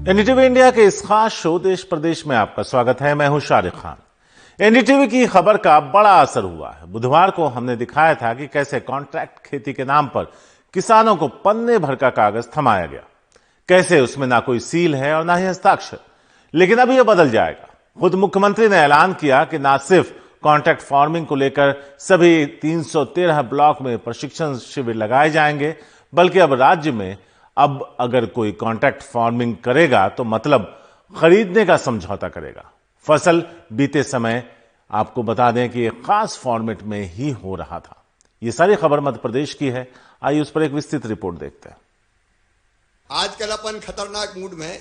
NDTV India के इस खास शो देश प्रदेश में आपका स्वागत है। मैं हूं शारिक खान। एनडीटीवी की खबर का बड़ा असर हुआ है। बुधवार को हमने दिखाया था कि कैसे कॉन्ट्रैक्ट खेती के नाम पर किसानों को पन्ने भर का कागज थमाया गया, कैसे उसमें ना कोई सील है और ना ही हस्ताक्षर। लेकिन अब यह बदल जाएगा। खुद मुख्यमंत्री ने ऐलान किया कि ना सिर्फ कॉन्ट्रैक्ट फार्मिंग को लेकर सभी 313 ब्लॉक में प्रशिक्षण शिविर लगाए जाएंगे, बल्कि अब राज्य में अब अगर कोई कॉन्ट्रैक्ट फार्मिंग करेगा तो मतलब खरीदने का समझौता करेगा। फसल बीते समय आपको बता दें कि एक खास फॉर्मेट में ही हो रहा था। यह सारी खबर मध्य प्रदेश की है। आइए उस पर एक विस्तृत रिपोर्ट देखते हैं। आजकल अपन खतरनाक मूड में है।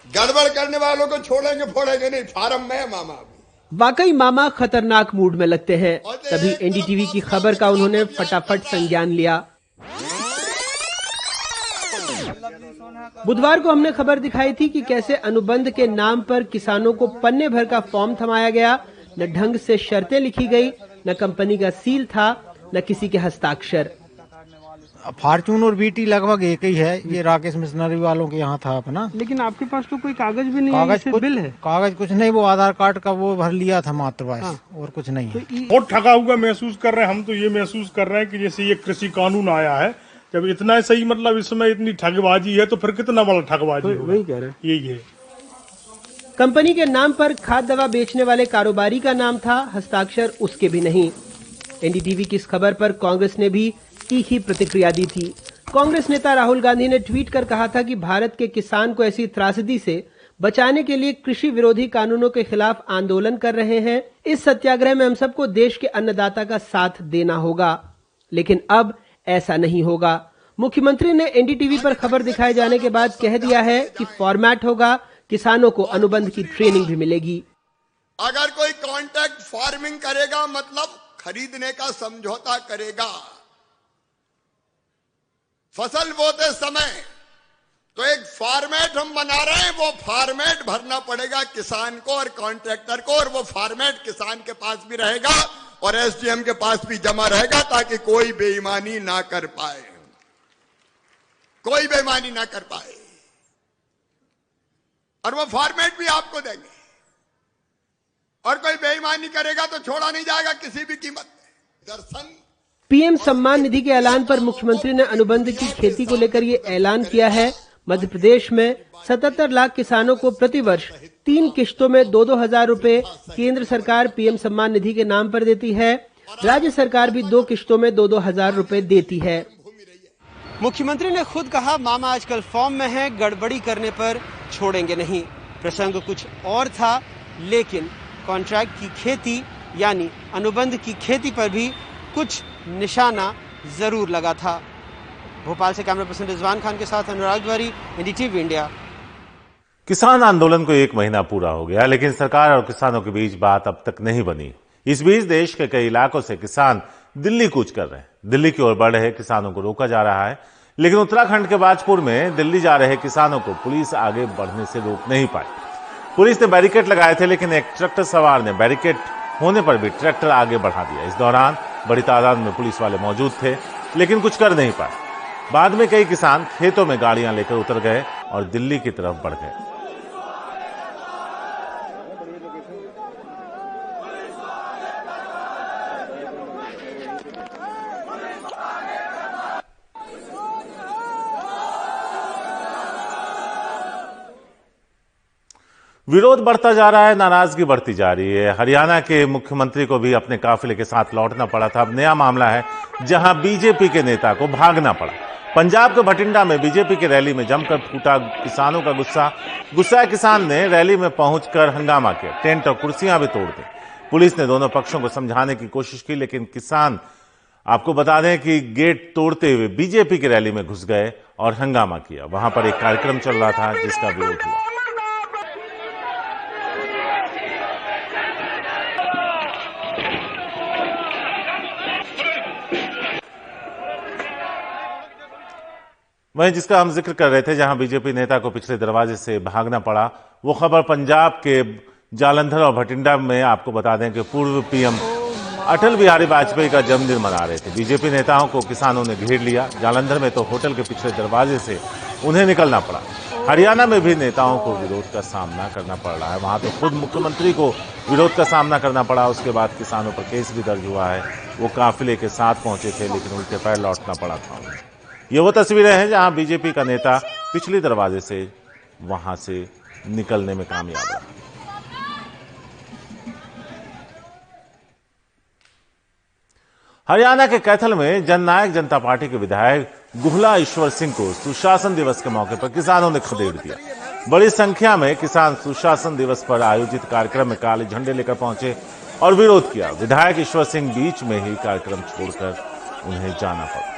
गड़बड़ करने वालों को छोड़ेंगे फोड़ेंगे नहीं, फार्म में है मामा। वाकई मामा खतरनाक मूड में लगते हैं। तभी एनडीटीवी की खबर का उन्होंने फटाफट संज्ञान लिया। बुधवार को हमने खबर दिखाई थी कि कैसे अनुबंध के नाम पर किसानों को पन्ने भर का फॉर्म थमाया गया। न ढंग से शर्तें लिखी गई, न कंपनी का सील था, न किसी के हस्ताक्षर। फॉर्च्यून और बीटी लगभग एक ही है। ये राकेश मिशनरी वालों के यहाँ था अपना। लेकिन आपके पास तो कोई कागज भी नहीं कागज है, बिल है। कागज कुछ नहीं, वो आधार कार्ड का वो भर लिया था मात्र बस। और कुछ नहीं है। बहुत ठगा हुआ महसूस कर रहे हैं। हम तो ये महसूस कर रहे हैं कि जैसे ये कृषि कानून आया है, जब इतना सही मतलब इसमें इतनी ठगबाजी है तो फिर कितना बड़ा ठगबाजी होगा। वही कह रहे हैं। यही है। कंपनी के नाम पर खाद दवा बेचने वाले कारोबारी का नाम था, हस्ताक्षर उसके भी नहीं। एनडीटीवी की इस खबर पर कांग्रेस ने भी तीखी प्रतिक्रिया दी थी। कांग्रेस नेता राहुल गांधी ने ट्वीट कर कहा था कि भारत के किसान को ऐसी त्रासदी से बचाने के लिए कृषि विरोधी कानूनों के खिलाफ आंदोलन कर रहे हैं। इस सत्याग्रह में हम सबको देश के अन्नदाता का साथ देना होगा। लेकिन अब ऐसा नहीं होगा। मुख्यमंत्री ने एनडीटीवी पर खबर दिखाए जाने के बाद कह दिया है कि फॉर्मेट होगा, किसानों को अनुबंध की ट्रेनिंग भी मिलेगी। अगर कोई कॉन्ट्रैक्ट फार्मिंग करेगा मतलब खरीदने का समझौता करेगा। फसल बोते समय तो एक फॉर्मेट हम बना रहे हैं, वो फॉर्मेट भरना पड़ेगा किसान को और कॉन्ट्रैक्टर को, और वो फॉर्मेट किसान के पास भी रहेगा और एसडीएम के पास भी जमा रहेगा, ताकि कोई बेईमानी ना कर पाए, कोई बेईमानी ना कर पाए। और वो फॉर्मेट भी आपको देंगे, और कोई बेईमानी करेगा तो छोड़ा नहीं जाएगा किसी भी कीमत पे। दर्शन पीएम सम्मान निधि के ऐलान पर मुख्यमंत्री ने अनुबंध की खेती को लेकर ये ऐलान किया है। मध्य प्रदेश में 77 लाख किसानों को प्रतिवर्ष 3 किश्तों में 2-2 हजार रुपए केंद्र सरकार पीएम सम्मान निधि के नाम पर देती है। राज्य सरकार भी 2 किश्तों में 2-2 हजार रुपए देती है। मुख्यमंत्री ने खुद कहा, मामा आजकल फॉर्म में है, गड़बड़ी करने पर छोड़ेंगे नहीं। प्रसंग कुछ और था, लेकिन कॉन्ट्रैक्ट की खेती यानी अनुबंध की खेती पर भी कुछ निशाना जरूर लगा था। भोपाल से कैमरा पर्सन रिजवान खान के साथ अनुराग द्वारी, एनडीटीवी इंडिया। किसान आंदोलन को 1 महीना पूरा हो गया, लेकिन सरकार और किसानों के बीच बात अब तक नहीं बनी। इस बीच देश के कई इलाकों से किसान दिल्ली कूच कर रहे हैं। दिल्ली की ओर बढ़ रहे किसानों को रोका जा रहा है, लेकिन उत्तराखंड के बाजपुर में दिल्ली जा रहे किसानों को पुलिस आगे बढ़ने से रोक नहीं पाई। पुलिस ने बैरिकेड लगाए थे, लेकिन एक ट्रैक्टर सवार ने बैरिकेड होने पर भी ट्रैक्टर आगे बढ़ा दिया। इस दौरान बड़ी तादाद में पुलिस वाले मौजूद थे, लेकिन कुछ कर नहीं पाए। बाद में कई किसान खेतों में गाड़ियां लेकर उतर गए और दिल्ली की तरफ बढ़ गए। विरोध बढ़ता जा रहा है, नाराजगी बढ़ती जा रही है। हरियाणा के मुख्यमंत्री को भी अपने काफिले के साथ लौटना पड़ा था। अब नया मामला है जहां बीजेपी के नेता को भागना पड़ा। पंजाब के भटिंडा में बीजेपी की रैली में जमकर फूटा किसानों का गुस्सा। गुस्साए किसान ने रैली में पहुंचकर हंगामा किया, टेंट और कुर्सियां भी तोड़ दी। पुलिस ने दोनों पक्षों को समझाने की कोशिश की, लेकिन किसान आपको बता दें कि गेट तोड़ते हुए बीजेपी की रैली में घुस गए और हंगामा किया। वहां पर एक कार्यक्रम चल रहा था जिसका विरोध हुआ। वहीं जिसका हम जिक्र कर रहे थे, जहां बीजेपी नेता को पिछले दरवाजे से भागना पड़ा, वो खबर पंजाब के जालंधर और भटिंडा में। आपको बता दें कि पूर्व पीएम अटल बिहारी वाजपेयी का जन्मदिन मना रहे थे। बीजेपी नेताओं को किसानों ने घेर लिया। जालंधर में तो होटल के पिछले दरवाजे से उन्हें निकलना पड़ा। हरियाणा में भी नेताओं को विरोध का सामना करना पड़ रहा है। वहां तो खुद मुख्यमंत्री को विरोध का सामना करना पड़ा। उसके बाद किसानों पर केस भी दर्ज हुआ है। वो काफिले के साथ पहुंचे थे, लेकिन उल्टे पैर लौटना पड़ा था उन्हें। ये वो तस्वीरें हैं जहां बीजेपी का नेता पिछले दरवाजे से वहां से निकलने में कामयाब रहा। हरियाणा के कैथल में जननायक जनता पार्टी के विधायक गुहला ईश्वर सिंह को सुशासन दिवस के मौके पर किसानों ने खदेड़ दिया। बड़ी संख्या में किसान सुशासन दिवस पर आयोजित कार्यक्रम में काले झंडे लेकर पहुंचे और विरोध किया। विधायक ईश्वर सिंह बीच में ही कार्यक्रम छोड़कर उन्हें जाना पड़ा।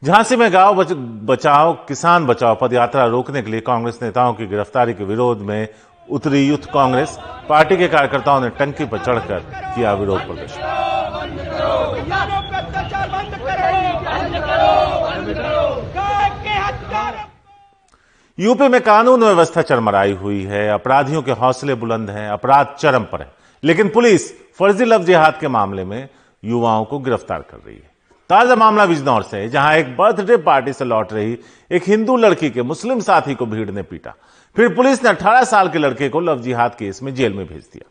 झांसी में गांव बचाओ किसान बचाओ पदयात्रा रोकने के लिए कांग्रेस नेताओं की गिरफ्तारी के विरोध में उतरी यूथ कांग्रेस। पार्टी के कार्यकर्ताओं ने टंकी पर चढ़कर किया विरोध प्रदर्शन। यूपी में कानून व्यवस्था चरमराई हुई है। अपराधियों के हौसले बुलंद हैं, अपराध चरम पर है, लेकिन पुलिस फर्जी लव जिहाद के मामले में युवाओं को गिरफ्तार कर रही है। ताजा मामला बिजनौर से है, जहां एक बर्थडे पार्टी से लौट रही एक हिंदू लड़की के मुस्लिम साथी को भीड़ ने पीटा। फिर पुलिस ने 18 साल के लड़के को लव जिहाद केस में जेल में भेज दिया।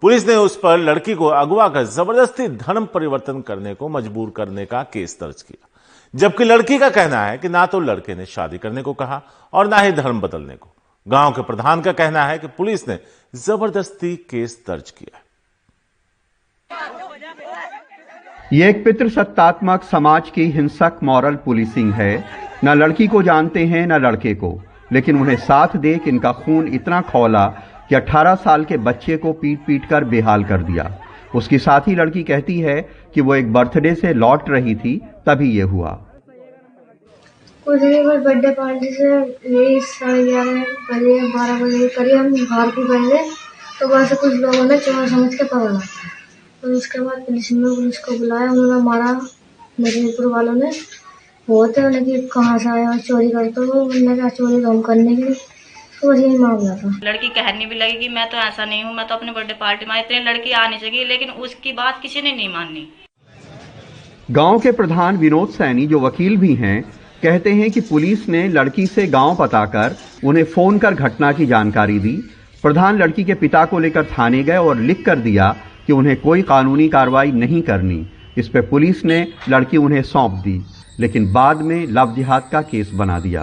पुलिस ने उस पर लड़की को अगवा कर जबरदस्ती धर्म परिवर्तन करने को मजबूर करने का केस दर्ज किया, जबकि लड़की का कहना है कि ना तो लड़के ने शादी करने को कहा और ना ही धर्म बदलने को। गांव के प्रधान का कहना है कि पुलिस ने जबरदस्ती केस दर्ज किया। ये एक पितृसत्तात्मक समाज की हिंसक मॉरल पुलिसिंग है। न लड़की को जानते हैं न लड़के को, लेकिन उन्हें साथ देख इनका खून इतना खौला कि 18 साल के बच्चे को पीट पीट कर बेहाल कर दिया। उसकी साथी लड़की कहती है कि वो एक बर्थडे से लौट रही थी, तभी ये हुआ। कुछ नहीं, बस बर्थडे पार्टी से यही 11:30 बजे 12 बजे करीब हम घर को गए, तो बस कुछ लोगों ने चोर समझ के पकड़ा। और उसके बाद पुलिस को बुलाया, उन्होंने मारा। मजदूर वालों ने बहुत है कि कहाँ से आया चोरी करते हो, क्या चोरी कम करने के लिए, तो यही मामला था। लड़की कहने भी लगी कि मैं तो ऐसा नहीं हूँ, मैं तो अपने बर्थडे पार्टी में इतनी लड़की आनी चाहिए, लेकिन उसकी बात किसी ने नहीं मानी। गांव के प्रधान विनोद सैनी, जो वकील भी हैं, कहते हैं कि पुलिस ने लड़की से गांव पता कर उन्हें फोन कर घटना की जानकारी दी। प्रधान लड़की के पिता को लेकर थाने गए और लिख कर दिया कि उन्हें कोई कानूनी कार्रवाई नहीं करनी। इस पे पुलिस ने लड़की उन्हें सौंप दी, लेकिन बाद में लव जिहाद का केस बना दिया।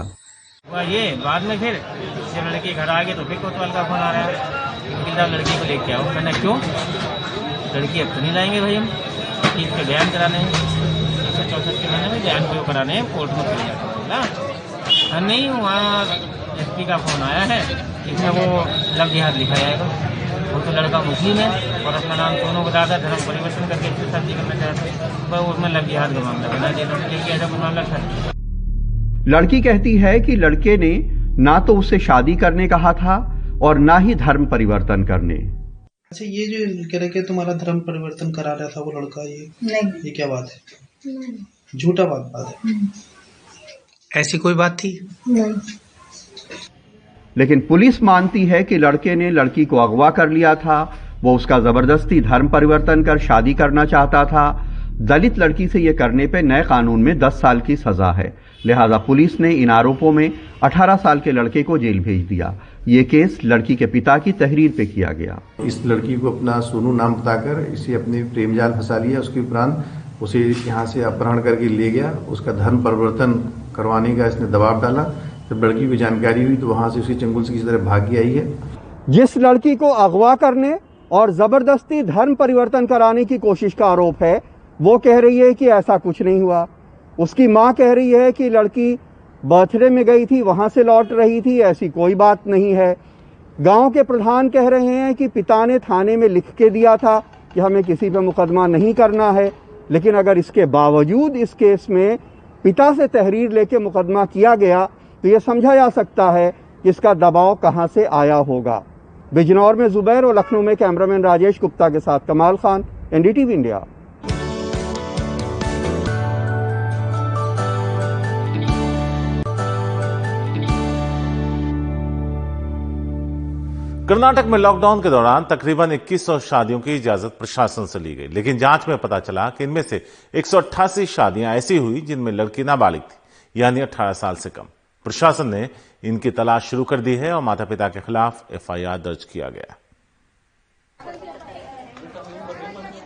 ये बाद में फिर जब लड़की घर आ गई तो फिर कोतवाल का फोन आ रहा है, लड़की को लेके आओ। मैंने क्यों, लड़की अब तो नहीं लाएंगे भाई, हम चीज पे बयान कराने हैं, 164 के महीने में बयान को कराने हैं, कोर्ट में चले जाते। नहीं, वहाँ एसपी का फोन आया है, इसमें वो लव जिहाद लिखा जाएगा। वो तो लड़का मुस्लिम है और अपना नाम दोनों बताता, धर्म परिवर्तन करके इससे शादी करना चाहता है, पर उसमें लव जिहाद का मामला बना दिया। ऐसा कोई मामला था। लड़की कहती है कि लड़के ने ना तो उसे शादी करने कहा था और ना ही धर्म परिवर्तन करने। अच्छा, ये जो कह रहे कि तुम्हारा धर्म परिवर्तन करा रहा था वो लड़का, ये क्या बात है? झूठा बात है। ऐसी कोई बात थी नहीं। लेकिन पुलिस मानती है कि लड़के ने लड़की को अगवा कर लिया था। वो उसका जबरदस्ती धर्म परिवर्तन कर शादी करना चाहता था। दलित लड़की से ये करने पे नए कानून में 10 साल की सजा है। लिहाजा पुलिस ने इन आरोपों में 18 साल के लड़के को जेल भेज दिया। ये केस लड़की के पिता की तहरीर पे किया गया। इस लड़की को अपना सोनू नाम बताकर इसे अपने प्रेम जाल फंसा लिया। उसके उपरांत उसे यहाँ से अपहरण करके ले गया। उसका धर्म परिवर्तन करवाने का इसने दबाव डाला। जब लड़की को जानकारी हुई तो वहां से उसी चंगुल से किसी तरह भागी आई है। जिस लड़की को अगवा करने और जबरदस्ती धर्म परिवर्तन कराने की कोशिश का आरोप है, वो कह रही है कि ऐसा कुछ नहीं हुआ। उसकी मां कह रही है कि लड़की बर्थडे में गई थी, वहां से लौट रही थी, ऐसी कोई बात नहीं है। गांव के प्रधान कह रहे हैं कि पिता ने थाने में लिख के दिया था कि हमें किसी पे मुकदमा नहीं करना है, लेकिन अगर इसके बावजूद इस केस में पिता से तहरीर लेके मुकदमा किया गया तो यह समझा जा सकता है कि इसका दबाव कहां से आया होगा। बिजनौर में जुबैर और लखनऊ में कैमरामैन राजेश गुप्ता के साथ कमाल खान, एनडीटीवी इंडिया। कर्नाटक में लॉकडाउन के दौरान तकरीबन 2100 शादियों की इजाजत प्रशासन से ली गई, लेकिन जांच में पता चला कि इनमें से 188 शादियां ऐसी हुई जिनमें लड़की नाबालिग थी, यानी 18 साल से कम। प्रशासन ने इनकी तलाश शुरू कर दी है और माता पिता के खिलाफ एफआईआर दर्ज किया गया।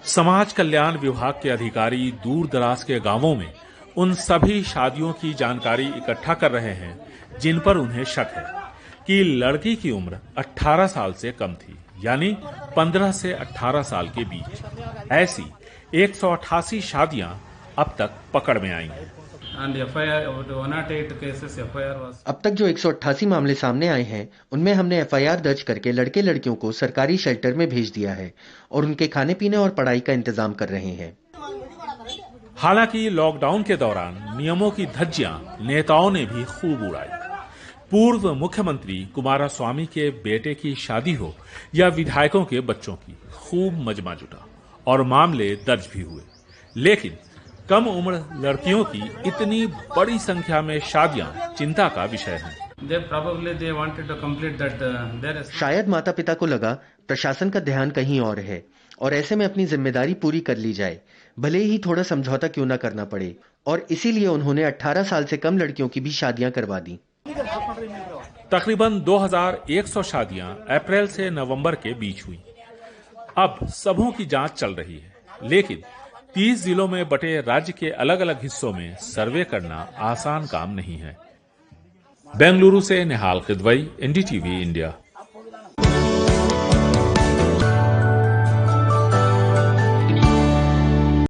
समाज कल्याण विभाग के अधिकारी दूर दराज के गांवों में उन सभी शादियों की जानकारी इकट्ठा कर रहे हैं जिन पर उन्हें शक है कि लड़की की उम्र 18 साल से कम थी, यानी 15 से 18 साल के बीच। ऐसी 188 शादियां अब तक पकड़ में आई हैं। अब तक जो 188 मामले सामने आए हैं उनमें हमने एफआईआर दर्ज करके लड़के लड़कियों को सरकारी शेल्टर में भेज दिया है और उनके खाने पीने और पढ़ाई का इंतजाम कर रहे हैं। हालांकि लॉकडाउन के दौरान नियमों की धज्जियां नेताओं ने भी खूब उड़ाई। पूर्व मुख्यमंत्री कुमारस्वामी के बेटे की शादी हो या विधायकों के बच्चों की, खूब मजमा जुटा और मामले दर्ज भी हुए। लेकिन कम उम्र लड़कियों की इतनी बड़ी संख्या में शादियां चिंता का विषय हैं। शायद माता पिता को लगा प्रशासन का ध्यान कहीं और है और ऐसे में अपनी जिम्मेदारी पूरी कर ली जाए, भले ही थोड़ा समझौता क्यों न करना पड़े, और इसीलिए उन्होंने 18 साल से कम लड़कियों की भी शादियां करवा दी। तकरीबन 2100 शादियां अप्रैल से नवंबर के बीच हुई। अब सबों की जांच चल रही है, लेकिन 30 जिलों में बटे राज्य के अलग अलग हिस्सों में सर्वे करना आसान काम नहीं है। बेंगलुरु से निहाल किदवई, एनडीटीवी इंडिया।